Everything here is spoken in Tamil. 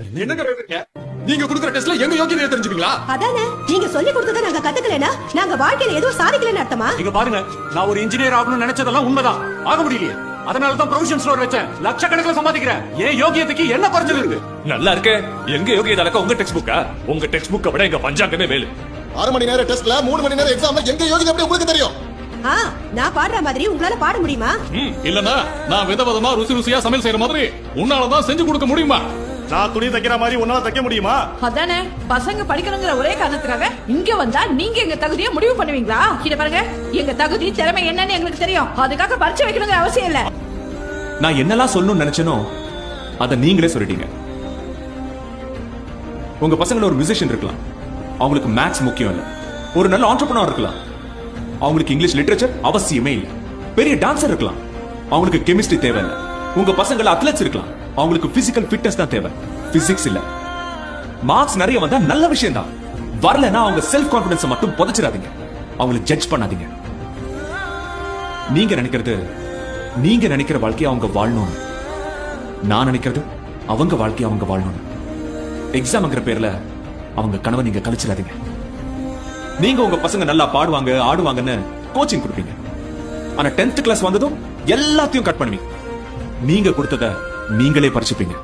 என்னங்க நீங்க கொடுக்குற டெஸ்ட்ல எங்க யோகியதையை தெரிஞ்சுப்பீங்களா? அதானே, நீங்க சொல்லி கொடுத்ததை நாங்க கத்துக்கலனா நாங்க வாழ்க்கையில எதுவும் சாதிக்கலன்னு அர்த்தமா? நீங்க பாருங்க, நான் ஒரு இன்ஜினியர் ஆகணும்னு நினைச்சதெல்லாம் உண்மைதான், ஆக முடியலையே. அதனால தான் ப்ரொவிஷன் ஸ்டோர் வச்சேன், லட்சக்கணக்கில் சம்பாதிக்கிறேன். ஏன் யோகியத்துக்கு என்ன குறைஞ்சது இருக்கு? நல்லா இருக்க. எங்க யோகியதை அளக்க உங்க டெக்ஸ்ட் புக்கா? உங்க டெக்ஸ்ட் புக்கை விட எங்க பஞ்சாங்கமே மேலு. 6 மணி நேரம் டெஸ்ட்ல 3 மணி நேரம் எக்ஸாம்ல எங்க யோகிதை எப்படி உங்களுக்கு தெரியும்? நான் பாடுற மாதிரி உங்களால பாட முடியுமா? இல்லனா நான் விதவிதமா ருசியா சமையல் செய்யற மாதிரி உன்னாலதான் செஞ்சு கொடுக்க முடியுமா? நான் துணி தைக்கிற மாதிரி உன்னால தைக்க முடியுமா? அதானே, பசங்க படிக்கணுங்கிற ஒரே காரணத்துக்காக இங்க வந்தா நீங்க எங்க தகுதியை முடிவு பண்ணுவீங்களா? இத பாருங்க, எங்க தகுதி திறமை என்னன்னு எங்களுக்கு தெரியும். அதுக்காக பரிச்சை வைக்கணுங்கிற அவசியம் இல்ல. நான் என்னெல்லாம் சொல்லணும்னு நினைச்சனோ அத நீங்களே சொல்லிட்டீங்க. உங்க பசங்கள ஒரு மியூசிஷியன் இருக்கலாம், அவங்களுக்கு மேத்ஸ் முக்கியம் இல்ல. ஒரு நல்ல ஆண்டர்பிரனர் இருக்கலாம், அவங்களுக்கு இங்கிலீஷ் லிட்டரேச்சர் அவசியமே இல்ல. பெரிய டான்சர் இருக்கலாம், அவங்களுக்கு கெமிஸ்ட்ரி தேவை இல்ல. உங்க பசங்கள அத்லெட்ஸ் இருக்கலாம், அவங்களுக்கு பிசிக்கல் ஃபிட்னஸ் தான் தேவை, பிசிக்ஸ் இல்ல. மார்க்ஸ் நிறைய வந்தா நல்ல விஷயம் தான், வரலனா அவங்க செல்ஃப் கான்ஃபிடன்ஸ் மட்டும் புதைச்சிடாதீங்க, அவங்களை ஜட்ஜ் பண்ணாதீங்க. நீங்க நினைக்கிற வாழ்க்கையை அவங்க வாழணும், நான் நினைக்கிறது அவங்க வாழ்க்கையை அவங்க வாழணும். எக்ஸாம்ங்கிற பேர்ல அவங்க கனவை நீங்க கழிச்சிடாதீங்க. நீங்க உங்க பசங்க நல்லா பாடுவாங்க ஆடுவாங்கன்னு கோச்சிங் கொடுப்பீங்க, ஆனா 10th கிளாஸ் வந்ததும் எல்லாத்தையும் கட் பண்ணுவீங்க. நீங்க கொடுத்தத நீங்களே பறிச்சுப்பீங்க.